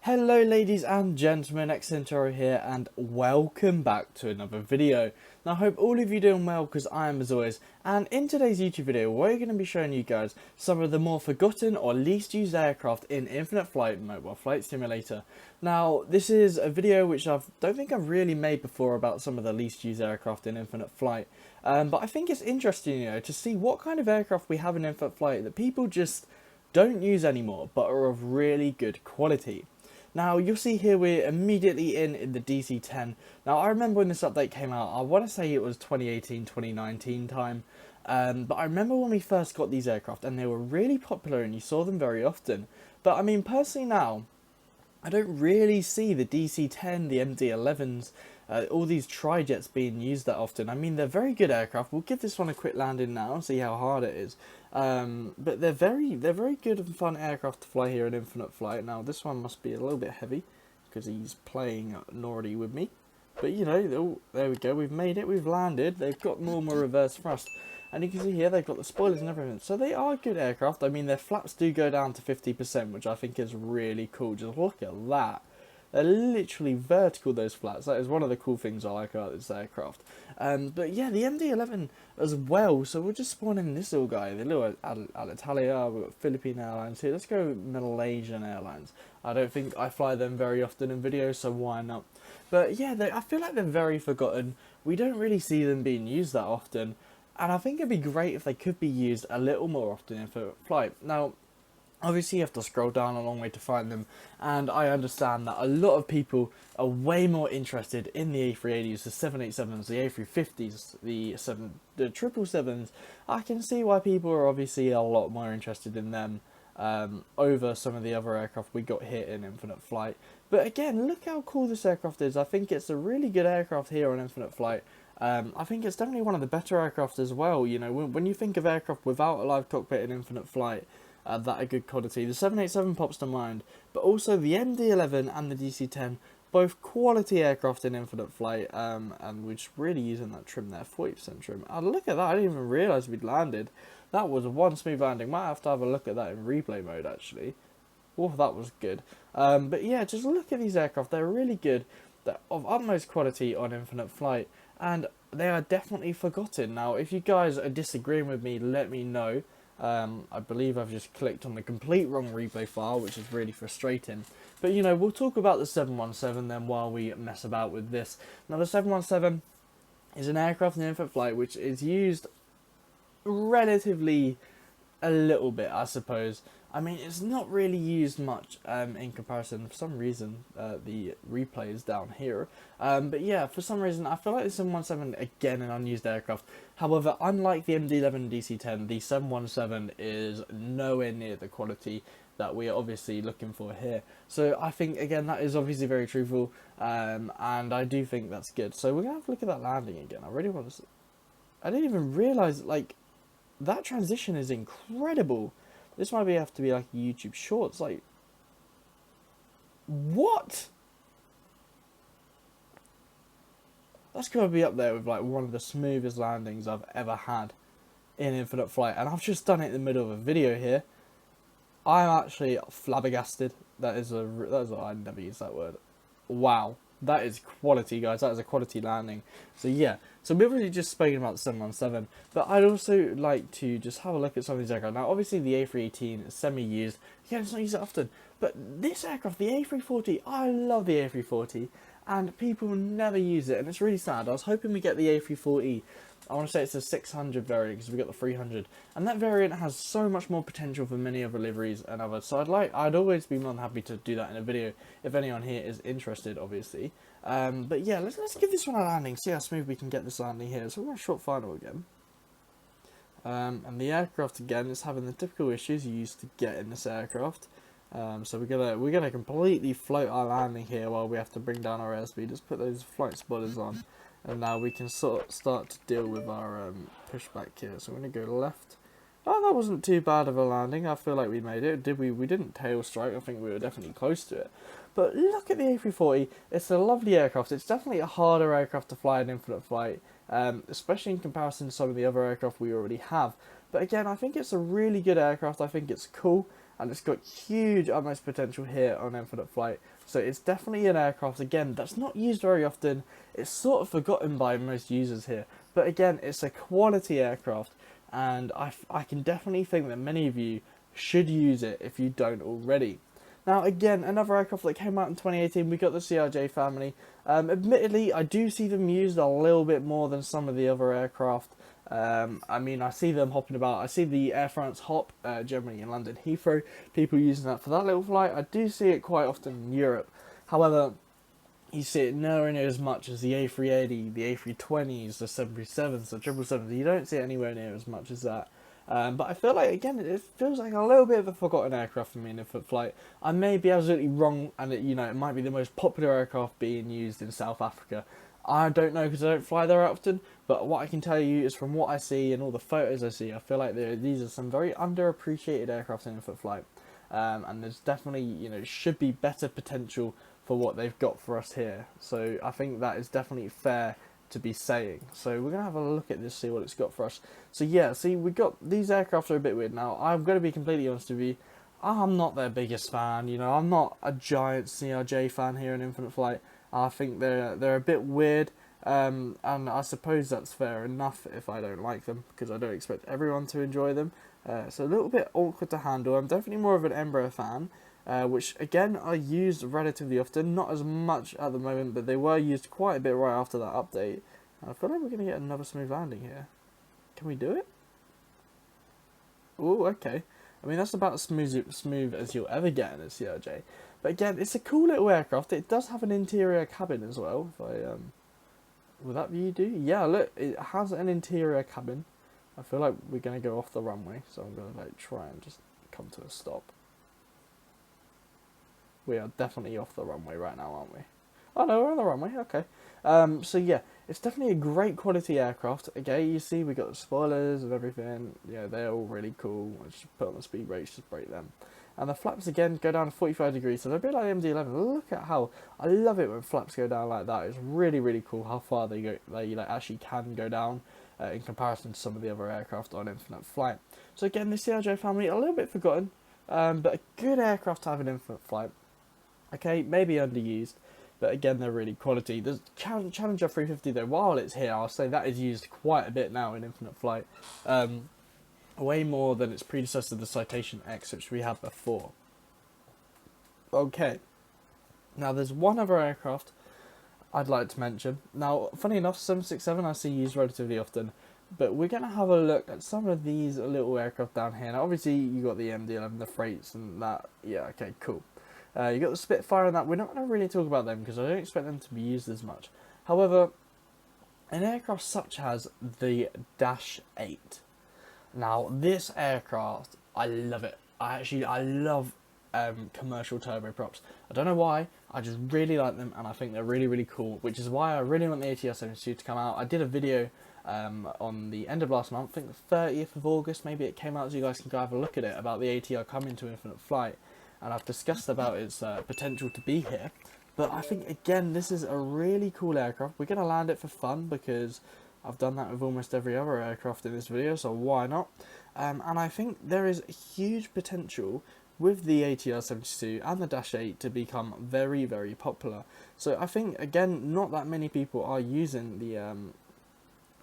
Hello ladies and gentlemen, Xcentoro here and welcome back to another video. Now I hope all of you are doing well because I am as always, and in today's YouTube video we're going to be showing you guys some of the more forgotten or least used aircraft in Infinite Flight Mobile Flight Simulator. Now this is a video which I don't think I've really made before about some of the least used aircraft in Infinite Flight, but I think it's interesting, to see what kind of aircraft we have in Infinite Flight that people just don't use anymore but are of really good quality. Now, you'll see here we're immediately in the DC-10. Now, I remember when this update came out, I want to say it was 2018, 2019 time. But I remember when we first got these aircraft and they were really popular and you saw them very often. But I mean, personally now, I don't really see the DC-10, the MD-11s, all these tri-jets being used that often. I mean, they're very good aircraft. We'll give this one a quick landing now and see how hard it is. But they're very good and fun aircraft to fly here in Infinite Flight. Now, this one must be a little bit heavy because he's playing naughty with me. But, there we go. We've made it. We've landed. They've got normal reverse thrust. And you can see here they've got the spoilers and everything. So they are good aircraft. I mean, their flaps do go down to 50%, which I think is really cool. Just look at that. They're literally vertical, those flats. That is one of the cool things I like about this aircraft. But yeah, the MD-11 as well. So we're just spawning this little guy, the little Alitalia. We've got Philippine Airlines here. Let's go Malaysian Airlines. I don't think I fly them very often in videos, so why not? But yeah, I feel like they're very forgotten. We don't really see them being used that often. And I think it'd be great if they could be used a little more often in Infinite Flight. Now, obviously you have to scroll down a long way to find them, and I understand that a lot of people are way more interested in the A380s, the 787s, the A350s, the 777s. I can see why people are obviously a lot more interested in them over some of the other aircraft we got here in Infinite Flight. But again, look how cool this aircraft is. I think it's a really good aircraft here on Infinite Flight. I think it's definitely one of the better aircraft as well. When you think of aircraft without a live cockpit in Infinite Flight, that are good quality, the 787 pops to mind, but also the MD-11 and the DC-10, both quality aircraft in Infinite Flight, and we're just really using that trim there, 40% trim. Oh, look at that, I didn't even realise we'd landed. That was one smooth landing. Might have to have a look at that in replay mode, actually. Oh, that was good. But yeah, just look at these aircraft, they're really good. They're of utmost quality on Infinite Flight, and they are definitely forgotten. Now, if you guys are disagreeing with me, let me know. I believe I've just clicked on the complete wrong replay file, which is really frustrating. But, we'll talk about the 717 then while we mess about with this. Now, the 717 is an aircraft in Infinite Flight which is used relatively a little bit, I suppose. I mean, it's not really used much in comparison. For some reason, the replay is down here. But yeah, for some reason, I feel like the 717, again, an unused aircraft. However, unlike the MD-11 and DC-10, the 717 is nowhere near the quality that we are obviously looking for here. So I think, again, that is obviously very truthful, and I do think that's good. So we're going to have to look at that landing again. I really want to see. I didn't even realise, that transition is incredible. This might have to be like a YouTube Shorts. What? That's going to be up there with one of the smoothest landings I've ever had in Infinite Flight, and I've just done it in the middle of a video here. I'm actually flabbergasted. I never use that word. Wow. That is quality, guys. That is a quality landing. So yeah, so we've already just spoken about the 717, but I'd also like to just have a look at some of these aircraft. Now, obviously the A318 is semi-used. Yeah, it's not used that often. But this aircraft, the A340, I love the A340, and people never use it, and it's really sad. I was hoping we get the A340. I want to say it's a 600 variant because we got the 300, and that variant has so much more potential for many other liveries and others. So I'd always be more than happy to do that in a video if anyone here is interested, obviously. But yeah, let's give this one a landing. See how smooth we can get this landing here. So we're going to short final again, and the aircraft again is having the typical issues you used to get in this aircraft. So we're gonna completely float our landing here while we have to bring down our airspeed. Just put those flight spoilers on. And now we can start to deal with our pushback here. So we're going to go left. Oh, that wasn't too bad of a landing. I feel like we made it. Did we? We didn't tail strike. I think we were definitely close to it. But look at the A340. It's a lovely aircraft. It's definitely a harder aircraft to fly in Infinite Flight, especially in comparison to some of the other aircraft we already have. But again, I think it's a really good aircraft. I think it's cool. and it's got huge utmost potential here on Infinite Flight. So it's definitely an aircraft, again, that's not used very often. It's sort of forgotten by most users here, but again, it's a quality aircraft, and I can definitely think that many of you should use it if you don't already. Now again, another aircraft that came out in 2018, we got the CRJ family. Admittedly, I do see them used a little bit more than some of the other aircraft. I mean, I see them hopping about. I see the Air France Hop, Germany and London Heathrow, people using that for that little flight. I do see it quite often in Europe. However, you see it nowhere near as much as the A380, the A320s, the 737s, the 777s. You don't see it anywhere near as much as that. But I feel like, again, it feels like a little bit of a forgotten aircraft for me in Infinite Flight. I may be absolutely wrong, and it might be the most popular aircraft being used in South Africa. I don't know because I don't fly there often, but what I can tell you is from what I see and all the photos I see, I feel like these are some very underappreciated aircraft in Infinite Flight. And there's definitely, should be better potential for what they've got for us here. So I think that is definitely fair to be saying. So we're going to have a look at this, see what it's got for us. So yeah, see, we got these aircraft are a bit weird. Now, I'm going to be completely honest with you, I'm not their biggest fan. I'm not a giant CRJ fan here in Infinite Flight. I think they're a bit weird, and I suppose that's fair enough if I don't like them, because I don't expect everyone to enjoy them. So a little bit awkward to handle. I'm definitely more of an Embraer fan, which again are used relatively often, not as much at the moment, but they were used quite a bit right after that update. I feel like we're going to get another smooth landing here. Can we do it? Oh, okay. I mean, that's about as smooth as you'll ever get in a CRJ. But again, it's a cool little aircraft. It does have an interior cabin as well. If I will that view do? Yeah, look, it has an interior cabin. I feel like we're going to go off the runway, so I'm going to try and just come to a stop. We are definitely off the runway right now, aren't we? Oh no, we're on the runway, okay. So yeah, it's definitely a great quality aircraft. Again, you see we got the spoilers and everything. Yeah, they're all really cool. I just put on the speed brakes, just brake them. And the flaps again go down to 45 degrees, so they're a bit like the MD-11. Look at how, I love it when flaps go down like that. It's really, really cool how far they go. They actually can go down in comparison to some of the other aircraft on Infinite Flight. So again, the CRJ family, a little bit forgotten, but a good aircraft to have in Infinite Flight. Okay, maybe underused, but again, they're really quality. The Challenger 350 though, while it's here, I'll say that is used quite a bit now in Infinite Flight. Way more than its predecessor, the Citation X, which we had before. Okay, now there's one other aircraft I'd like to mention. Now, funny enough, 767 I see used relatively often, but we're going to have a look at some of these little aircraft down here. Now, obviously, you got the MD-11, the freights, and that. Yeah, okay, cool. You got the Spitfire and that. We're not going to really talk about them because I don't expect them to be used as much. However, an aircraft such as the Dash 8. Now, this aircraft, I love it. I love commercial turboprops. I don't know why, I just really like them and I think they're really, really cool, which is why I really want the ATR 72 to come out. I did a video on the end of last month, I think the 30th of August, maybe it came out, so you guys can go have a look at it, about the ATR coming to Infinite Flight, and I've discussed about its potential to be here. But I think, again, this is a really cool aircraft. We're going to land it for fun because I've done that with almost every other aircraft in this video, so why not? And I think there is huge potential with the ATR 72 and the Dash 8 to become very, very popular. So I think, again, not that many people are using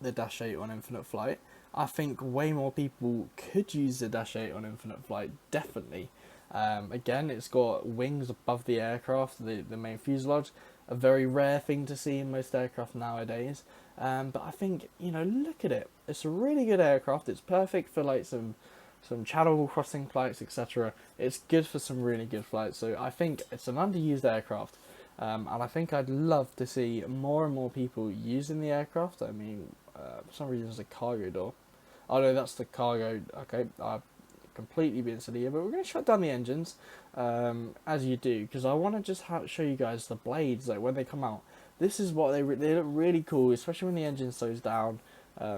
the Dash 8 on Infinite Flight. I think way more people could use the Dash 8 on Infinite Flight, definitely. Again, it's got wings above the aircraft, the main fuselage, a very rare thing to see in most aircraft nowadays. But I think, look at it. It's a really good aircraft. It's perfect for like some channel crossing flights, etc. It's good for some really good flights. So I think it's an underused aircraft. And I think I'd love to see more and more people using the aircraft. I mean, for some reason there's a cargo door. Oh no, that's the cargo. Okay, I've completely been silly here, but we're going to shut down the engines, as you do, because I want to just show you guys the blades, like when they come out. This is what they look really cool, especially when the engine slows down.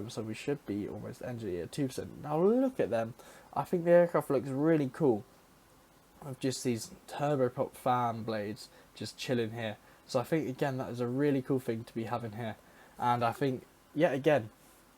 So we should be almost engine at 2%. Now look at them. I think the aircraft looks really cool with just these turboprop fan blades just chilling here. So I think, again, that is a really cool thing to be having here. And I think, yet again,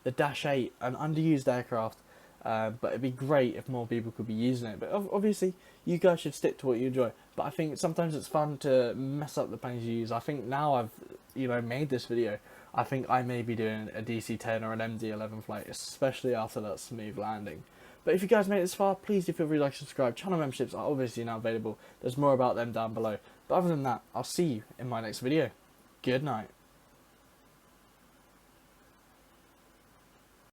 the Dash 8, an underused aircraft, but it'd be great if more people could be using it. But obviously, you guys should stick to what you enjoy. But I think sometimes it's fun to mess up the planes you use. I think now I've made this video, I think I may be doing a DC-10 or an MD-11 flight, especially after that smooth landing. But if you guys made it this far, please do feel free to like and subscribe. Channel memberships are obviously now available. There's more about them down below. But other than that, I'll see you in my next video. Good night.